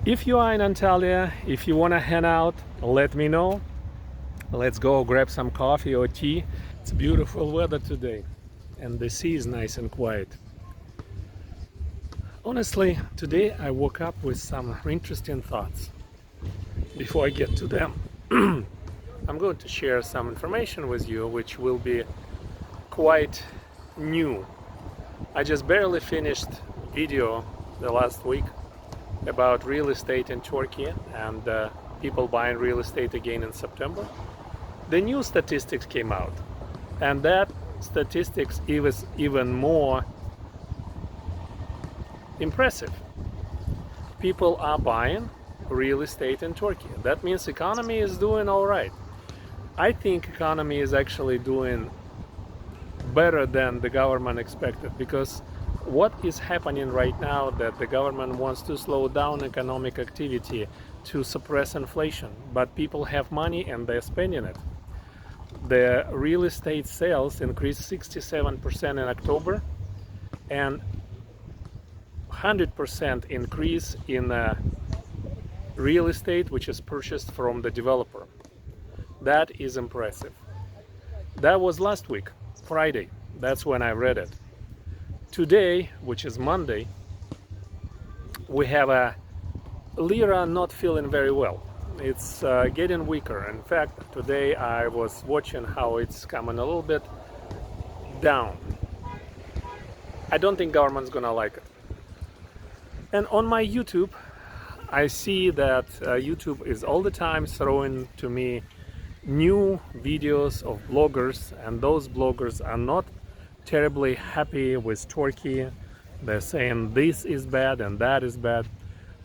If you are in Antalya, if you want to hang out, let me know. Let's go grab some coffee or tea. It's beautiful weather today and the sea is nice and quiet. Honestly, today I woke up with some interesting thoughts. Before I get to them, I'm going to share some information with you which will be quite new. I just barely finished video the last week about real estate in Turkey and people buying real estate again in September. The new statistics came out, and that statistics is even more impressive. People are buying real estate in Turkey. That means economy is doing all right. I think economy is actually doing better than the government expected, because what is happening right now that the government wants to slow down economic activity to suppress inflation, but people have money and they're spending it. The real estate sales increased 67% in October and 100% increase in real estate which is purchased from the developer. That is impressive. That was last week, Friday. That's when I read it. Today, which is Monday, we have a lira not feeling very well. It's getting weaker. In fact, today I was watching how it's coming a little bit down. I don't think government's gonna like it. And on my YouTube, I see that YouTube is all the time throwing to me new videos of bloggers, and those bloggers are not terribly happy with Turkey. They're saying this is bad and that is bad.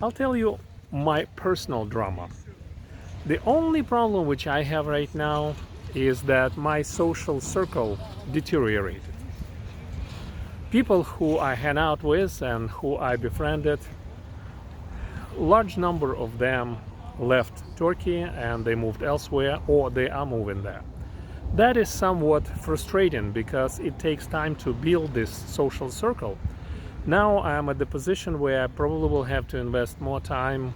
I'll tell you my personal drama. The only problem which I have right now is that my social circle deteriorated. People who I hang out with and who I befriended, large number of them left Turkey and they moved elsewhere, or they are moving there. That is somewhat frustrating because it takes time to build this social circle. Now I'm at the position where I probably will have to invest more time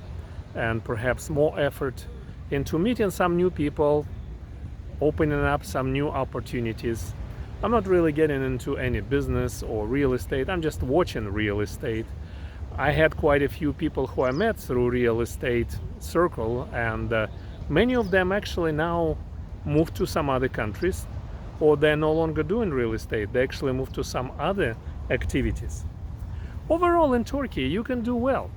and perhaps more effort into meeting some new people, opening up some new opportunities. I'm not really getting into any business or real estate. I'm just watching real estate. I had quite a few people who I met through real estate circle, and many of them actually now moved to some other countries, or they're no longer doing real estate. They actually moved to some other activities. Overall in Turkey, you can do well.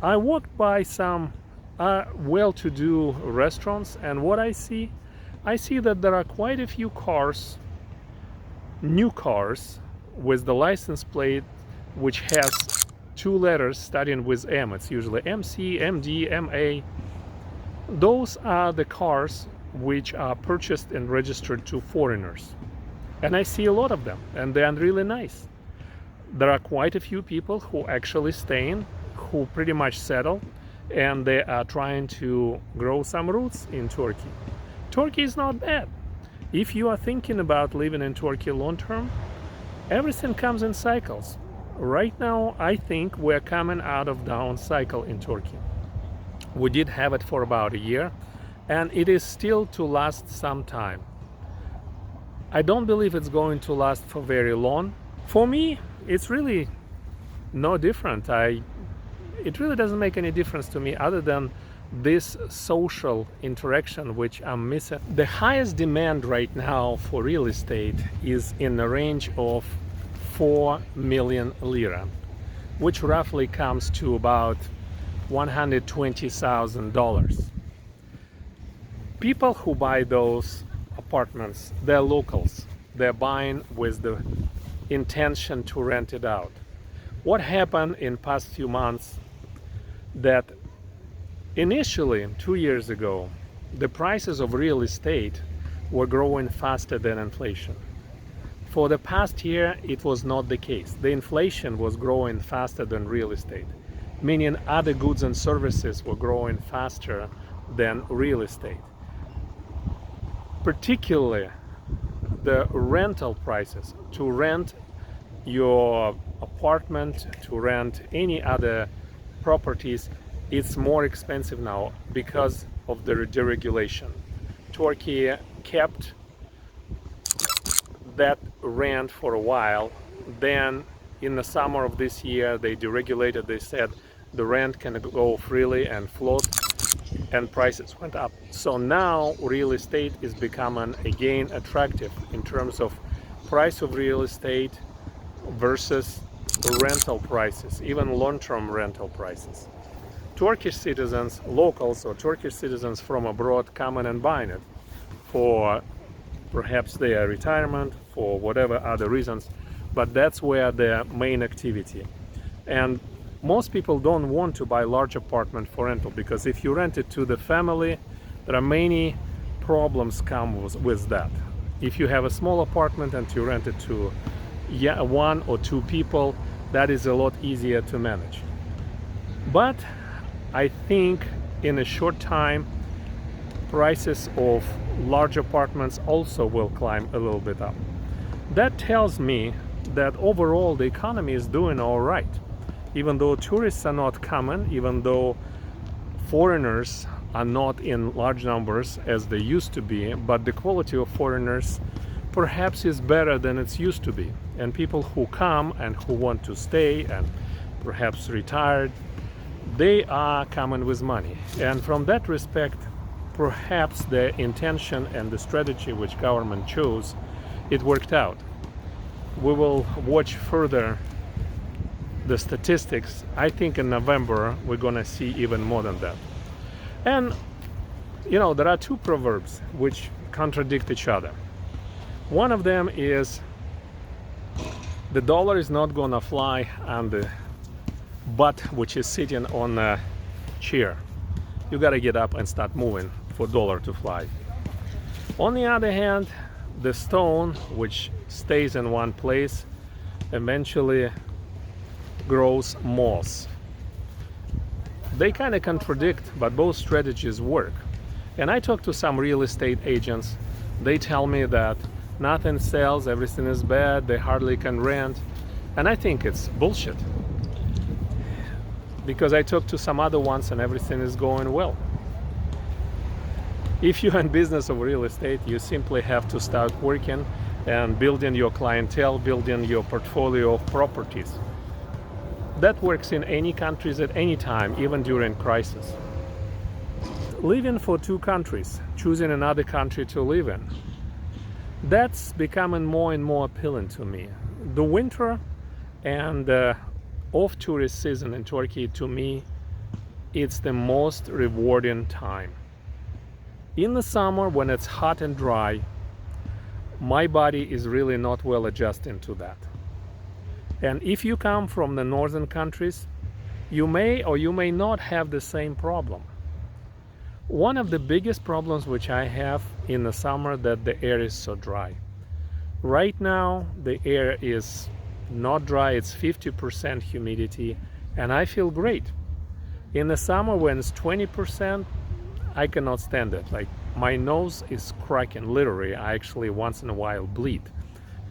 I walked by some well-to-do restaurants, and what I see that there are quite a few cars, new cars, with the license plate which has two letters starting with M. It's usually MC, MD, MA. Those are the cars which are purchased and registered to foreigners. And I see a lot of them, and they are really nice. There are quite a few people who actually staying, who pretty much settle, and they are trying to grow some roots in Turkey. Turkey is not bad. If you are thinking about living in Turkey long term, everything comes in cycles. Right now, I think we're coming out of down cycle in Turkey. We did have it for about a year, and it is still to last some time. I don't believe it's going to last for very long. For me, it's really no different. It really doesn't make any difference to me other than this social interaction which I'm missing. The highest demand right now for real estate is in the range of 4 million lira, which roughly comes to about $120,000. People who buy those apartments, they're locals. They're buying with the intention to rent it out. What happened in past few months, that initially 2 years ago, the prices of real estate were growing faster than inflation. For the past year, it was not the case. The inflation was growing faster than real estate, meaning other goods and services were growing faster than real estate. Particularly the rental prices, to rent your apartment, to rent any other properties, it's more expensive now because of the deregulation. Turkey kept that rent for a while. Then in the summer of this year, they deregulated. They said the rent can go freely and float, and prices went up. So now real estate is becoming again attractive in terms of price of real estate versus rental prices, even long-term rental prices. Turkish citizens, locals or Turkish citizens from abroad come in and buying it for perhaps their retirement, for whatever other reasons, but that's where the main activity. And most people don't want to buy large apartment for rental, because if you rent it to the family, there are many problems come with that. If you have a small apartment and you rent it to one or two people, that is a lot easier to manage. But I think in a short time, prices of large apartments also will climb a little bit up. That tells me that overall the economy is doing all right. Even though tourists are not coming, even though foreigners are not in large numbers as they used to be, but the quality of foreigners perhaps is better than it's used to be. And people who come and who want to stay and perhaps retired, they are coming with money. And from that respect, perhaps the intention and the strategy which government chose, it worked out. We will watch further the statistics. I think in November we're gonna see even more than that. And you know, there are two proverbs which contradict each other. One of them is the dollar is not gonna fly on the butt which is sitting on a chair. You gotta get up and start moving for dollar to fly. On the other hand, the stone which stays in one place eventually grows moss. They kind of contradict, but both strategies work. And I talk to some real estate agents. They tell me that nothing sells, everything is bad, they hardly can rent. And I think it's bullshit, because I talked to some other ones and everything is going well. If you're in business of real estate, you simply have to start working and building your clientele, building your portfolio of properties. That works in any countries at any time, even during crisis. Living for two countries, choosing another country to live in, that's becoming more and more appealing to me. The winter and off-tourist season in Turkey, to me, it's the most rewarding time. In the summer, when it's hot and dry, my body is really not well adjusting to that. And if you come from the northern countries, you may or you may not have the same problem. One of the biggest problems which I have in the summer, that the air is so dry. Right now, the air is not dry, it's 50% humidity, and I feel great. In the summer, when it's 20%, I cannot stand it. Like, my nose is cracking, literally. I actually once in a while bleed.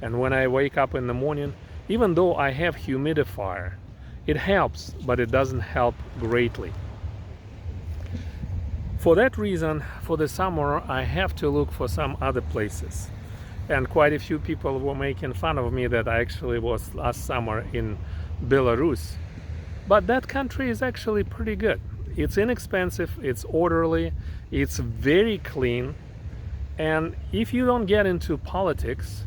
And when I wake up in the morning, even though I have humidifier, it helps, but it doesn't help greatly. For that reason, for the summer, I have to look for some other places. And quite a few people were making fun of me that I actually was last summer in Belarus. But that country is actually pretty good. It's inexpensive, it's orderly, it's very clean. And if you don't get into politics,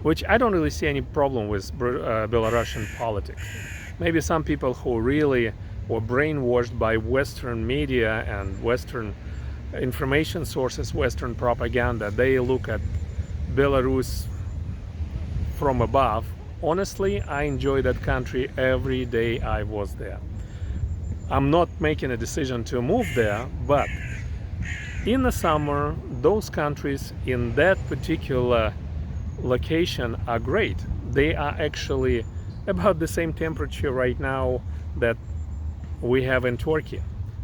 which I don't really see any problem with Belarusian politics. Maybe some people who really were brainwashed by Western media and Western information sources, Western propaganda, they look at Belarus from above. Honestly, I enjoy that country every day I was there. I'm not making a decision to move there, but in the summer, those countries in that particular location are great. They are actually about the same temperature right now that we have in Turkey,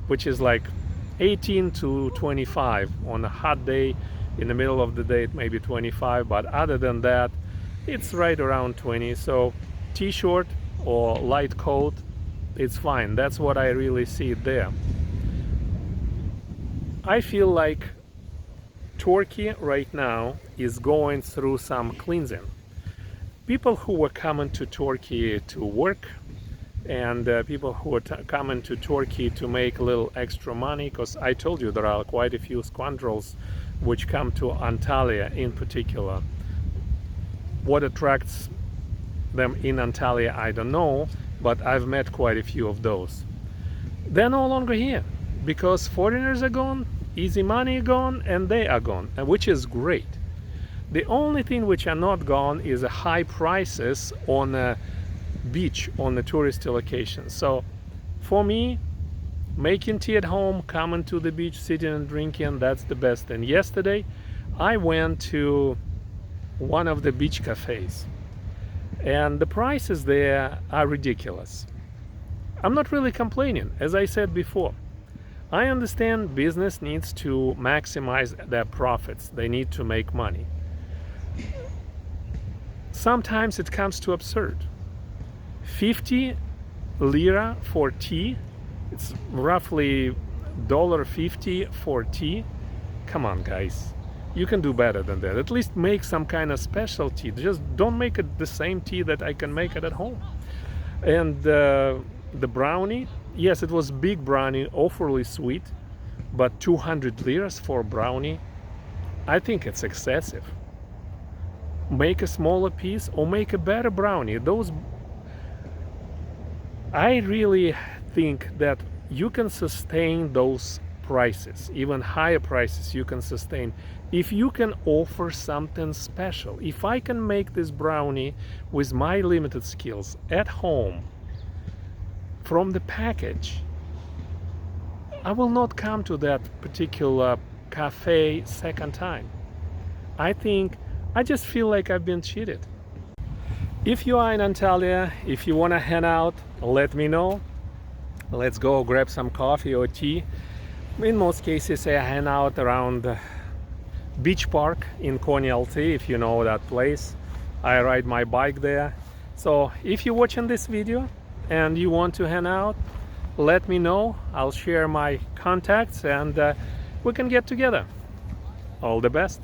which is like 18 to 25 on a hot day. In the middle of the day it may be 25, but other than that it's right around 20. So t-shirt or light coat It's fine. That's what I really see there. I feel like Turkey right now is going through some cleansing. People who were coming to Turkey to work, and people who are coming to Turkey to make a little extra money, because I told you there are quite a few scoundrels which come to Antalya in particular. What attracts them in Antalya, I don't know, but I've met quite a few of those. They're no longer here because foreigners are gone, easy money gone, and they are gone, which is great. The only thing which are not gone is the high prices on a beach, on the touristy locations. So for me, making tea at home, coming to the beach, sitting and drinking, that's the best. And yesterday I went to one of the beach cafes, and the prices there are ridiculous. I'm not really complaining. As I said before, I understand business needs to maximize their profits. They need to make money. Sometimes it comes to absurd. 50 lira for tea, it's roughly $1.50 for tea. Come on, guys. You can do better than that. At least make some kind of specialty. Just don't make it the same tea that I can make it at home. And the brownie, yes, it was big brownie, awfully sweet, but 200 liras for a brownie, I think it's excessive. Make a smaller piece or make a better brownie. I really think that you can sustain those prices, even higher prices you can sustain, if you can offer something special. If I can make this brownie with my limited skills at home from the package, I will not come to that particular cafe second time. I just feel like I've been cheated. If you are in Antalya, if you want to hang out, let me know. Let's go grab some coffee or tea. In most cases, I hang out around the beach park in Konyaaltı, if you know that place. I ride my bike there. So if you're watching this video and you want to hang out, let me know. I'll share my contacts and we can get together. All the best.